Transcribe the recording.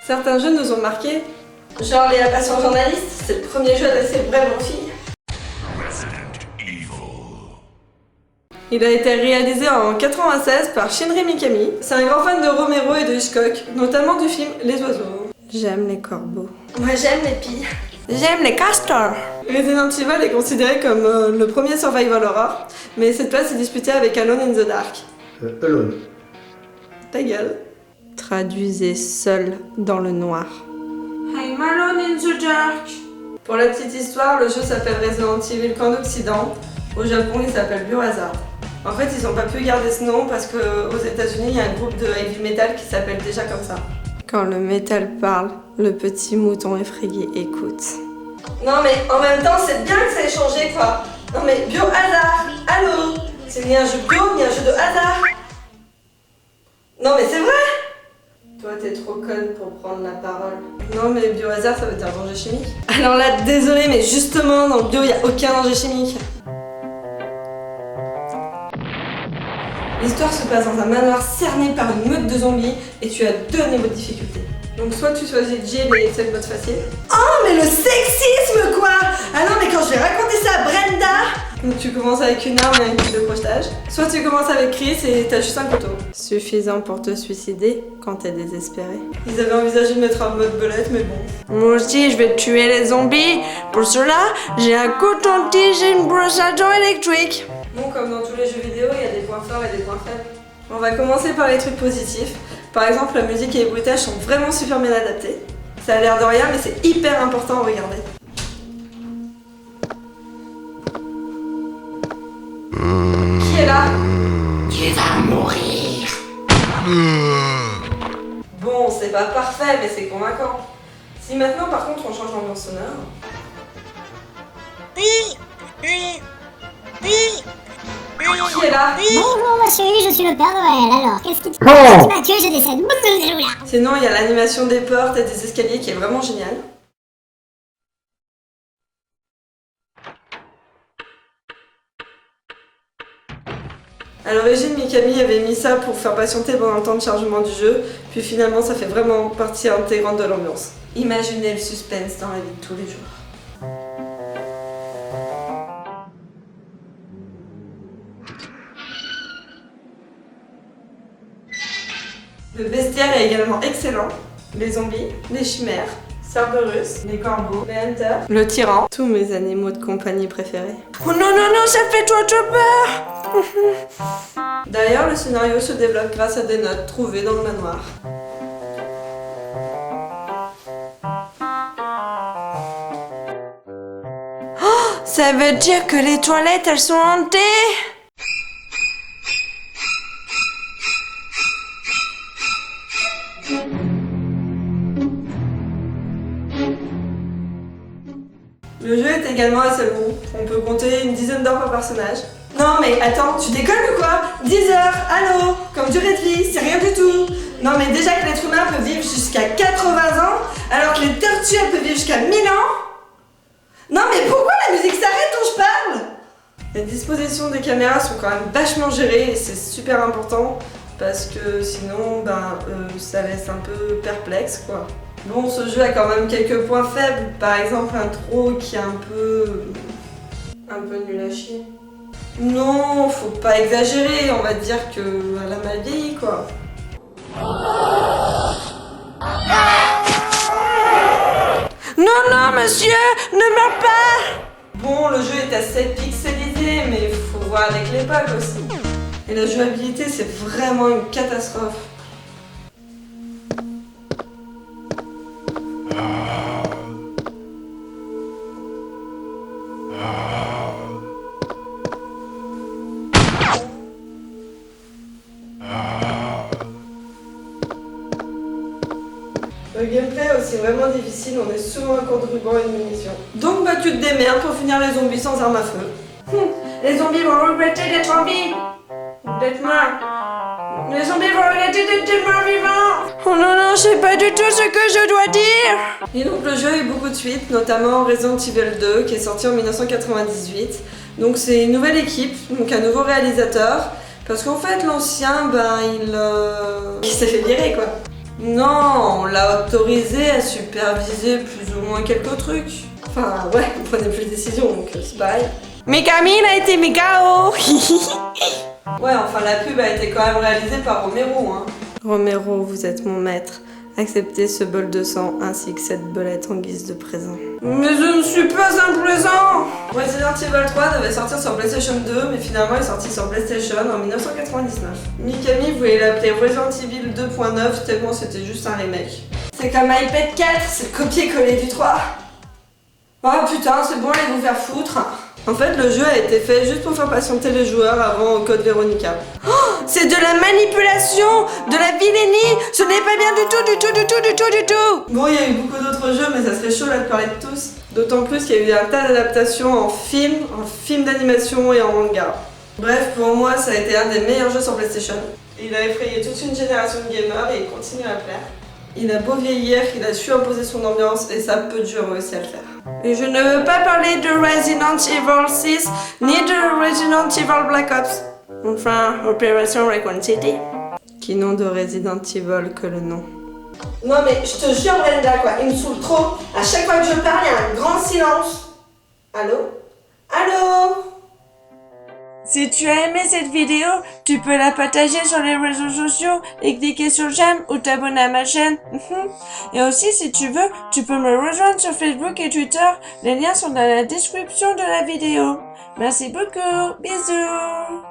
Certains jeux nous ont marqués, genre les Impatients Journalistes, c'est le premier jeu adressé vraiment aux filles. Il a été réalisé en 1996 par Shinji Mikami. C'est un grand fan de Romero et de Hitchcock, notamment du film Les Oiseaux. J'aime les corbeaux. Moi j'aime les pies. J'aime les castors. Resident Evil est considéré comme le premier survival horror, mais cette place est disputée avec Alone in the Dark. Alone. Ta gueule. Traduisez seul dans le noir. I'm alone in the dark. Pour la petite histoire, le jeu s'appelle Resident Evil qu'en Occident. Au Japon, il s'appelle Biohazard. En fait, ils n'ont pas pu garder ce nom parce qu'aux États-Unis, il y a un groupe de heavy metal qui s'appelle déjà comme ça. Quand le métal parle, le petit mouton effrayé écoute. Non mais en même temps, c'est bien que ça ait changé quoi. Non mais Biohazard, allô. C'est ni un jeu bio, ni un jeu de hasard. Non mais c'est vrai. Toi t'es trop conne pour prendre la parole. Non mais Biohazard ça veut dire danger chimique. Alors là, désolé mais justement dans le bio, il n'y a aucun danger chimique. L'histoire se passe dans un manoir cerné par une meute de zombies et tu as 2 niveaux de difficulté. Donc soit tu choisis Jill et c'est le mode facile. Oh mais le sexisme quoi. Ah non mais quand je vais raconter ça à Brenda. Donc tu commences avec une arme et un kit de crochetage. Soit tu commences avec Chris et t'as juste un couteau. Suffisant pour te suicider quand t'es désespéré. Ils avaient envisagé de mettre un mode belette mais bon. Moi aussi je vais tuer les zombies. Pour cela j'ai un coton-tige et une brosse à dents électrique. Bon, comme dans tous les jeux vidéo, il y a des points forts et des points faibles. On va commencer par les trucs positifs. Par exemple, la musique et les bruitages sont vraiment super bien adaptés. Ça a l'air de rien, mais c'est hyper important à regarder. Qui est là? Tu vas mourir. Bon, c'est pas parfait, mais c'est convaincant. Si maintenant, par contre, on change l'ambiance sonore... Qui est là? Bonjour monsieur, je suis le Père Noël, alors qu'est-ce qui te passe? Mathieu, je décède. Sinon, il y a l'animation des portes et des escaliers qui est vraiment géniale. À l'origine, Mikami avait mis ça pour faire patienter pendant le temps de chargement du jeu, puis finalement ça fait vraiment partie intégrante de l'ambiance. Imaginez le suspense dans la vie de tous les jours. Le bestiaire est également excellent. Les zombies, les chimères, Cerberus, les corbeaux, les hunters, le tyran, tous mes animaux de compagnie préférés. Oh non non non, ça fait trop peur. D'ailleurs, le scénario se développe grâce à des notes trouvées dans le manoir. Oh, ça veut dire que les toilettes, elles sont hantées? Le jeu est également assez long, on peut compter une dizaine d'heures par personnage. Non mais attends, tu déconnes ou quoi? 10 heures, allô? Comme durée de vie, c'est rien du tout. Non mais déjà que l'être humain peut vivre jusqu'à 80 ans, alors que les tortues elles peuvent vivre jusqu'à 1000 ans. Non mais pourquoi la musique s'arrête quand je parle? Les dispositions des caméras sont quand même vachement gérées et c'est super important parce que sinon ça laisse un peu perplexe quoi. Bon, ce jeu a quand même quelques points faibles, par exemple l'intro qui est un peu nul à chier. Non, faut pas exagérer, on va dire qu'elle a mal vieilli quoi. Non, non, monsieur, ne meurs pas! Bon, le jeu est assez pixelisé, mais faut voir avec l'époque aussi. Et la jouabilité, c'est vraiment une catastrophe. Le gameplay est aussi vraiment difficile, on est souvent à court de ruban et de munitions. Donc tu te démerdes pour finir les zombies sans arme à feu. Les zombies vont regretter d'être en vie. D'être morts. Les zombies vont regretter d'être morts vivants. Oh non, non, je sais pas du tout ce que je dois dire. Et donc le jeu a eu beaucoup de suites, notamment Resident Evil 2 qui est sorti en 1998. Donc c'est une nouvelle équipe, donc un nouveau réalisateur. Parce qu'en fait l'ancien, il s'est fait virer quoi. Non, on l'a autorisé à superviser plus ou moins quelques trucs. Enfin ouais, on prenait plus de décisions donc c'est pareil. Mikami a été Mikao. Ouais, enfin la pub a été quand même réalisée par Romero, hein. Romero, vous êtes mon maître. Acceptez ce bol de sang ainsi que cette belette en guise de présent. Mais je ne suis pas un présent. Resident Evil 3 devait sortir sur PlayStation 2, mais finalement il est sorti sur PlayStation en 1999. Mikami voulait l'appeler Resident Evil 2.9 tellement c'était juste un remake. C'est comme iPad 4, c'est le copier-coller du 3. Oh putain, c'est bon, allez vous faire foutre. En fait, le jeu a été fait juste pour faire patienter les joueurs avant Code Veronica. Oh, c'est de la manipulation, de la vilainie. Ce n'est pas bien du tout. Bon, il y a eu beaucoup d'autres jeux, mais ça serait chaud là de parler de tous. D'autant plus qu'il y a eu un tas d'adaptations en film d'animation et en manga. Bref, pour moi, ça a été un des meilleurs jeux sur PlayStation. Il a effrayé toute une génération de gamers et il continue à plaire. Il a beau vieillir, il a su imposer son ambiance et ça peu de jeux ont réussi à le faire. Et je ne veux pas parler de Resident Evil 6 ni de Resident Evil Black Ops. Enfin, Operation Raccoon City. Qui n'ont de Resident Evil que le nom. Non mais je te jure Brenda quoi, il me saoule trop. À chaque fois que je parle, il y a un grand silence. Allô? Allô? Si tu as aimé cette vidéo, tu peux la partager sur les réseaux sociaux et cliquer sur j'aime ou t'abonner à ma chaîne. Et aussi, si tu veux, tu peux me rejoindre sur Facebook et Twitter. Les liens sont dans la description de la vidéo. Merci beaucoup. Bisous.